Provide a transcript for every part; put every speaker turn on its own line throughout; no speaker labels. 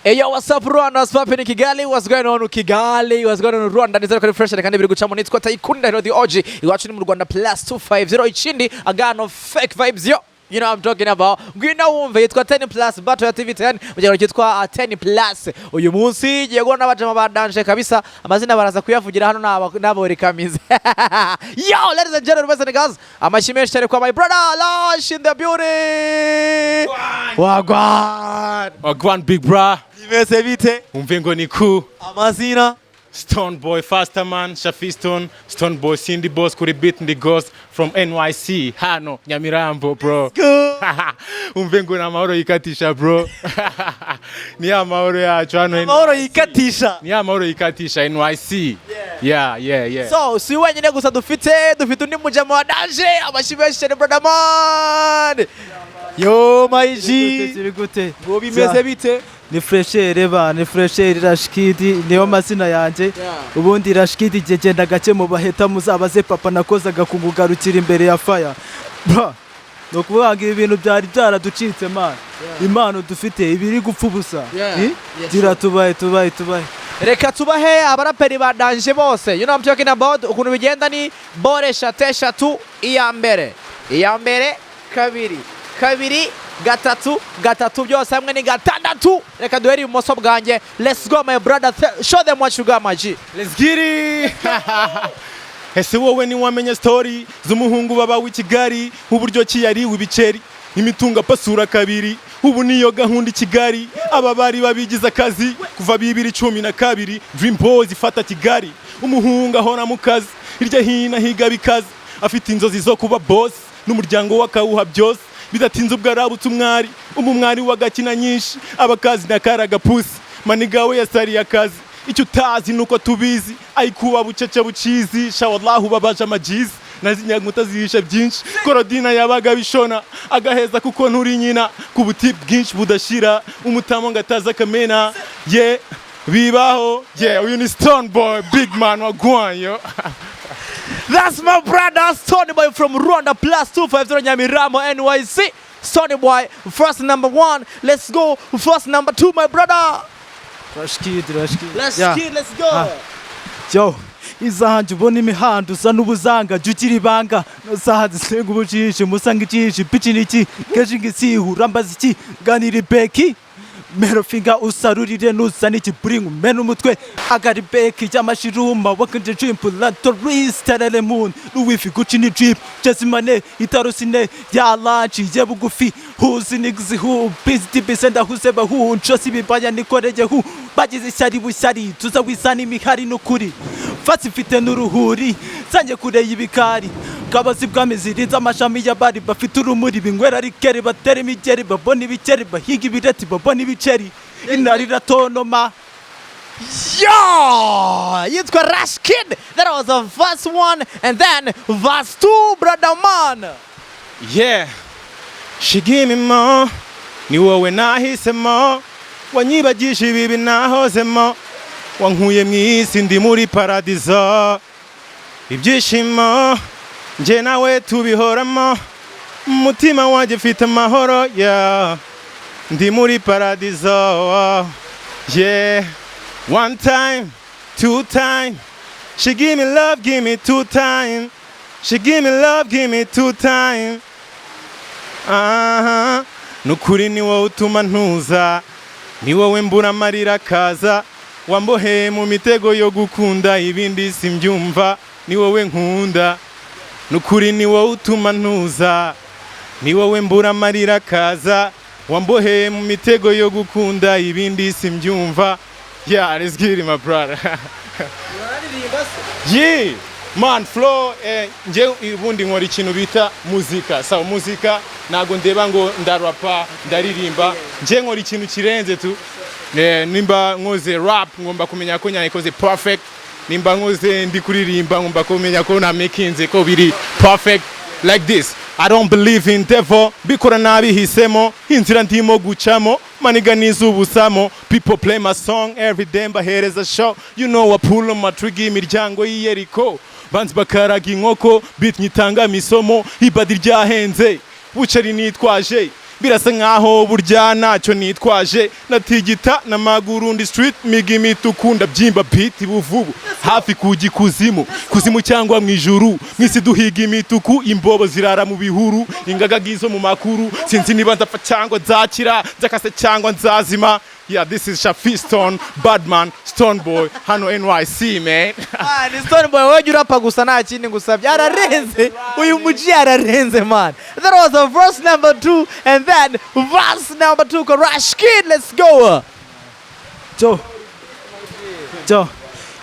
Hey yo, what's up Rwanda? What's poppin' in Kigali? What's going on in Kigali? What's going on in Rwanda? Nizera ko refresh kandi biri guca mu nitwa Tayikunda hero the OG. Iwacu ni mu Rwanda +250 ikindi agano fake vibes yo. You know what I'm talking about. Ngwino wumve yitwa 10 plus battle ya TV10 mujyano cyitwa 10 plus. Uyu munsi giye gona abajama badanje kabisa amazina baraza kuyavugira hano nabo rekamize. Yo, ladies and gentlemen, listen guys. Amashimesh cyane kwa my brother Lash in the beauty. Wagwan big bra.
Nimeze bite?
Umve ngo ni ku.
Amazina
Stone Boy Fasterman, Shafiston, Stone Boy Cindy Boss kuri beat ndi Ghost from NYC, hano Nyamirambo bro. Umve ngo na mahoro yikatisha bro. Ni amahoro yacu hano.
Mahoro yikatisha.
Ni amahoro yikatisha NYC. Yeah.
So, si wenyine gusa dufite undi mujama wa daje amashimesh brother man.
Yo my G.
Turi gute?
Ngo bimeze bite?
Ni freshere ba ni freshere Rashkidi niyo mazina yanje ubundi Rashkidi genda gake mu baheta muzabaze papa nakozaga kungugarukira imbere ya fire bro no kubanga ibintu byari byaraducitse man impano dufite ibiri gupfa ubusa gira tubaye
Reka tubahe abaraperi badanje bose. You know I'm talking about ukuntu bigenda ni bore eshatu iya mbere kabiri gatatu byose hamwe ni gatandatu. Reka duhere ibumoso bwanjye. Let's go my brother, show them what you got my G.
Let's get it. Ese wowe ni wamenye story z'umuhungu baba w'Ikigali uburyo kiyari w'ibiceri imitunga pasura kabiri ubu niyo gahunda Kigali aba bari babigize akazi kuva 2012 Dream Boys ifata Kigali umuhungu ahora mu kazi hirya hina higa bikazi afite inzozi zo kuba boss n'umuryango wakawuha byose bidatinze ubwo arabutse umwari wagakina nyinshi abakazi nakaraga pusi manigawe yasari akazi icyo utazi nuko tubizi ayikuba bucece bucizi sha wallahu babaje amajizi nazinyaguta zihisha byinshi korodina yabaga bishona agaheza kuko nturi nyina ku buti bwinshi budashira umutamo ngataza kamena bibaho uyu ni Stone Boy big man wagwan yo.
That's my brother Stone Boy from Rwanda +250 Nyamirambo NYC. Stone Boy first number 1. Let's go first number 2 my brother.
Rashkidi
Let's go.
Yo izahanje ubona imihanda usa n'ubuzanga jukiri banga nosahazi senga ubucishe musanga icishe pici niki keje ngisihu rambaza iki ganiri beki Mero finger usarurire nusa niki bring menu umutwe agari beki y'amashiruma wakanje dream la tourist terele moon nuwifi gucini drip jesimane itarusine ya lachi yebugufi huzi nigzi hu busy bisenda huseba hu nchosi bibaya nikoreje hu bagize ishyari bushyari tuzawisana imihari n'ukuri fati mfite n'uruhuri sanje kure y'ibikari kabazi bw'amiziriza amashami y'abari bafite urumuri bingwera rikeri batera imigeri babona ibikeri bahiga ibireti babona ibiceri inari ratonoma.
Yo, yitwa Rashkid. That was the verse 1 and then verse 2 brother man.
Yeah, she give me more ni wowe nahisemo wanyibagisha ibibi nahozemo wankuye mw'isi ndi muri paradizo ibyishimo nje nawe tubihoramo umutima wanjye ufite amahoro ndi muri paradizo one time two time she give me love give me two time she give me love give me two time nukuri ni wowe utuma ntuza ni wowe mbura amarira kaza wamboheye mu mitego yo gukunda ibindi simbyumva ni wowe nkunda nukuri ni wowe utuma ntuza ni wowe mbura amarira kaza wamboheye mu mitego yo gukunda ibindi simbyumva. Let's get it my brother. Man flow nje ubundi nkora ikintu bita muzika sawa muzika nago ndeba ngo ndarapa ndaririmba nje nkora ikintu kirenze tu nimba nkoze rap ngomba kumenya ko nyayikoze perfect nimba nkoze ndi kuririmba ngomba kumenya ko na makinze ko biri perfect like this. I don't believe in devil bikora nabi hisemo inzira ndimo gucamo maniga nizubusamo people play my song every day mbahereza show you know I pull on my trigger imiryango y'Yeriko banzi bakaraga inkoko beat nyitanga misomo ibadi ryahenze buceri nitwaje birasa nkaho burya ntacyo nitwaje natigita n'amaguru ndi street miga imituku ndabyimba beat buvubu hafi kujya kuzimu cyangwa mu ijuru mwisi duhiga imituku imbobo zirara mu bihuru ingaga gizo mu makuru sinzi niba ndapfa cyangwa nzakira nzakase cyangwa nzazima. Yeah, this is Shafi Stone, Badman, Stone Boy, hano NYC, man.
Ni Stone Boy, wewe urapa gusa nta kindi gusabye. Ararenze, uyu muji ararenze, man. That was a verse number 2, and then verse number 2, Rush Kid, let's go.
Joe.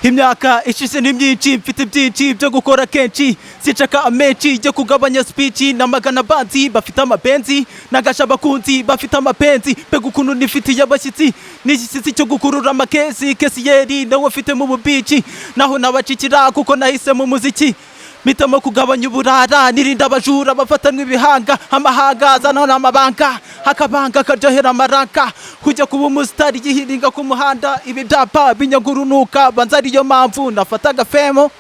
Imyaka ishize ni myinshi mfite byinshi byo gukora kenshi sinshaka amenshi byo kugabanya speech namagana banzi bafite amabenzi nagasha abakunzi bafite amapenzi mbega ukuntu nifitiye abashyitsi n'igisizi cyo gukurura amakesi kesiyeri nawe afite mu bubici naho nabacikira kuko nahise mu muziki mitamo kugabanya uburara nirinda abajura bafatanwa ibihanga amahanga azana n'amabanga hakabanga karyohera amaraka kujya kuba umusitari gihiringa ku muhanda ibi byapa binyagurunuka banzariyo mpamvu nafataga femo.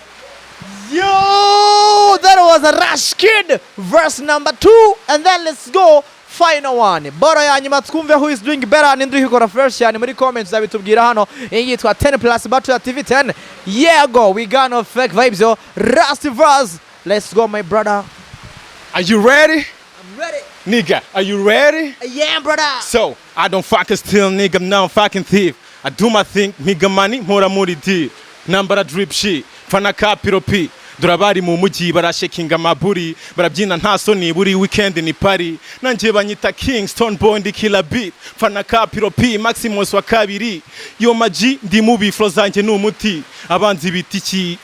Yo, that was a Rush Kid, verse number 2, and then let's go final one. Boro ya nyuma twumve who is doing better and nduhi kora first yani muri comments zabitubwira hano yitwa 10 plus Batubwiye TV 10. Yeah, go, we got no fake vibes yo. Rusty verse. Let's go, my brother.
Are you ready?
I'm ready.
Nigga, are you ready?
Yeah, brother.
So, I don't fucking steal, nigga, I'm not fucking thief. I do my thing, nigga money, Muri D. Number drip shit, fana kapiro P. Durabari mu mujyi barashekinga amaburi barabyina nta soni buri weekend ni party nanjye banyita King Stone Boy ndi killer beat fana kapiro P Maximus wa kabiri yo maji ndi mubi flow zanjye n'umuti abanzi bitiki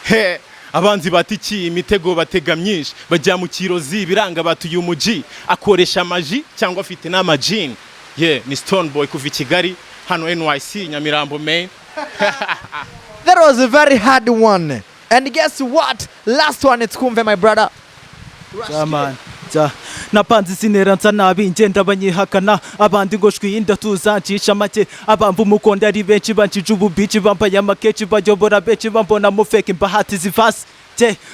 he abanzi batiki imitego batega myinshi bajya mu kirozi biranga batuye umujyi akoresha maji cyangwa afite n'amajin ni Stone Boy kuva Kigali hano NYC Nyamirambo main.
That was a very hard one. And guess what? Last one, it's kumve, my brother.
Man. Napanze sinera nsa nabi ngenda banyihakana abandi ngo shwinda tuzancisha make abamvu mukonda ari benshi bancije ububici bambaye amakeci bayobora benshi bambona mu fake bahati zivasi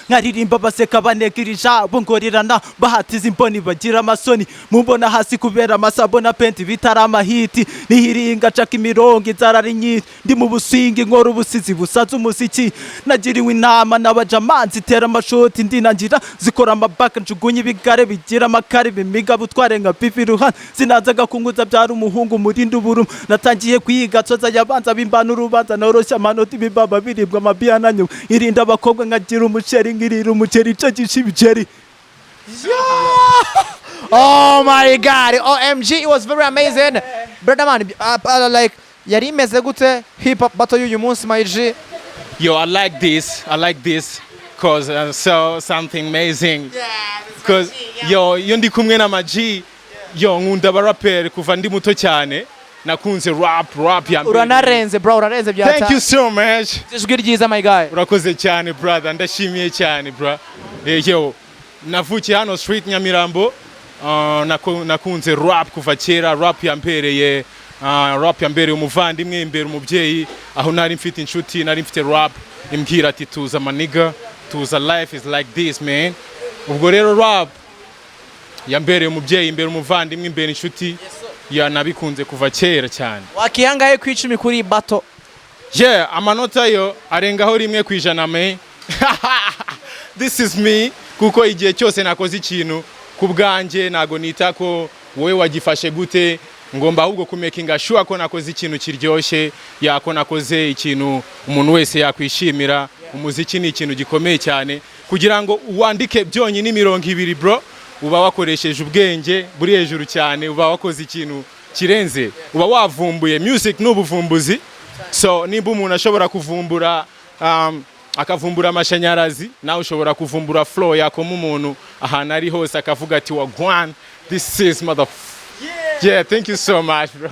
nkaririmba baseka banegirija bongorerana bahatiza imboni bagira amasoni mubona hasi kubera amasabo na penti bitarama hiti nihiringa caka imirongo inzara ari nyinshi ndi mu busingi nkora ubusizi busaza umuziki nagiriwe inama n'abajamanzi tera amashoti ndinangira zikora amabaka njugunye ibigare bigira amakari bimiga butware nka bibi ruhana zinazaga kunguza byari umuhungu murinda uburumu natangiye kwiga tsoza yabanza bimbana urubanza noroshya amanota ibibaba biribwa amabiyana nyuma irinda abakobwa nkagira umuceri ngirira umuceri cagisha ibiceri.
Oh my God, OMG, it was very amazing. Brother man, like yari imeze gute hip hop battle y'uyu munsi my G?
Yo, I like this cause so something amazing. Cause yo ndi kumwe na maji yo nkunda Rappeur kuva ndi muto cyane nakunze rap ya
uranarenze bro, urarenze byata.
Thank you so much.
Ijwi ryiza my guy.
Urakoze cyane brother, ndashimiye cyane bro. Yo navukiye hano street Nyamirambo, nakunze rap kuva kera, rap yampereye umuvandimwe imbere umubyeyi aho nari mfite inshuti nari mfite rap imbwira ati tuza maniga tuza life is like this man. Ubwo rero rap yambereye umubyeyi imbere umuvandimwe imbere inshuti nabikunze kuva kera cyane.
Wakihangaye ku 10 kuri bato?
Amanota yo arengaho 1% me. This is me kuko igihe cyose nakoze ikintu ku bwanjye nago nita ko wowe wagifashe gute ngomba ahubwo kumekinga sure ko nakoze ikintu kiryoshye yako nakoze ikintu umuntu wese yakwishimira. Umuziki ni ikintu gikomeye cyane kugira ngo wandike byonyine 200 bro uba wakoresheje ubwenge buri hejuru cyane uba wakoze ikintu kirenze uba wavumbuye music n'ubuvumbuzi. So nimba umuntu ashobora kuvumbura akavumbura amashanyarazi nawe ushobora kuvumbura flow yako mu muntu ahantu ari hose akavuga ati wagwan this is mother. Yeah, thank you so much bro.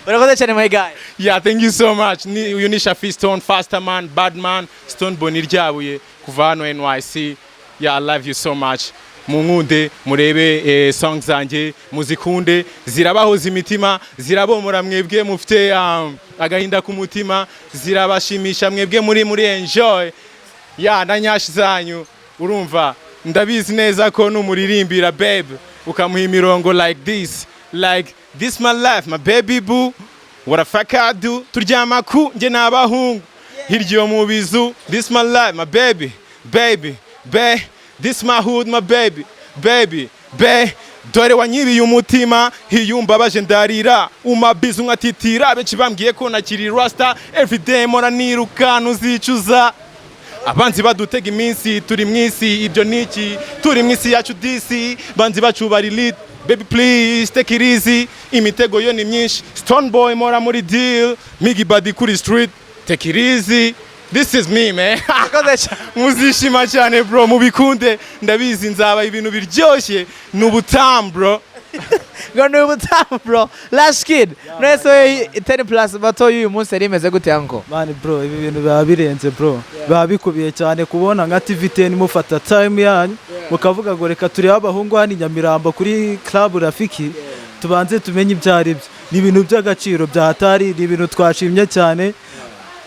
Urakoze cyane my guy.
Yeah, thank you so much. You ni Shafi Stone, Faster Man, Bad Man, Stone Boy ryabuye kuva hano NYC. Yeah, I love you so much. Munkunde murebe songs zanjye muzikunde zirabahoza imitima zirabomora mwebwe mufite agahinda ku mutima zirabashimisha mwebwe muri enjoy na nyashi zanyu urumva ndabizi neza ko numuririmbira babe ukamuha imirongo like this my life my baby boo what a fuck I do turyama ku nge n'abahungu hirya iyo mu bizu this my life my baby this my hood my baby dore wanyibiye umutima hiyumbabaje ndarira umabizu nkatitira benshi bambwiye ko nakiri rasta everyday mora nirukana uzicuza abanzi badutega iminsi turi mwisi ibyo niki turi mwisi yacu disi banzi bacu bari lit baby please take it easy imitego yo ni myinshi stone boy mora muri deal migi body kuri street take it easy this is me man muzishima cyane bro mubikunde ndabizi nzaba ibintu biryoshye n'ubutamu bro
Gonna over time, bro. Last kid. Nese 10 plus bato y'uyu munsi yari imeze gute yanko?
Man bro, ibi bintu biba birenze bro. Biba bikubiye cyane kubona nka TV10 mufata time yanyu mukavuga ngo reka turi abahungu hano Nyamirambo kuri club Rafiki tubanze tumenye ibyari byo. Ni ibintu by'agaciro bya hatari, ni ibintu twashimye cyane.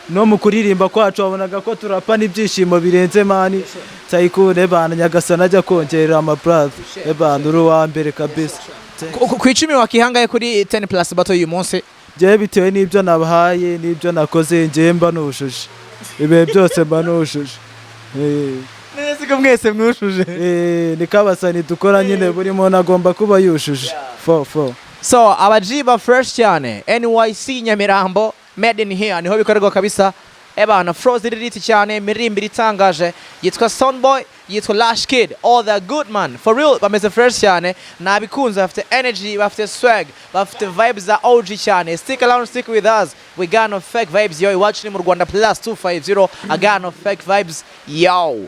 No mu kuririmba kwacu wabonaga ko turapa n'ibyishimo birenze mani. Tayikune bana Nyagasana ajya kongerera ama brother. Ebana uru wa mbere kabisa.
Ku icumi wakihangaye kuri 10 plus bato y'uyu munsi.
Je bitewe n'ibyo nabahaye n'ibyo nakoze nje mba nushuje. Ibe byose mba nushuje.
Nese ko mwese mwushuje.
Nikabasani dukora nyine buri muntu agomba kuba yushuje. 4
So abajiba fresh cyane NYC Nyamirambo made in here niho bikorerwa kabisa. Ebana froze diriti cyane mirimbiri itangaje yitwa Soundboy yitwa Lash Kid all the good man for real bameze fresh cyane nabikunze bafite energy bafite swag bafite vibes za OG cyane stick around stick with us we got no fake vibes yo iwacu ni mu Rwanda +250 I got no fake vibes yo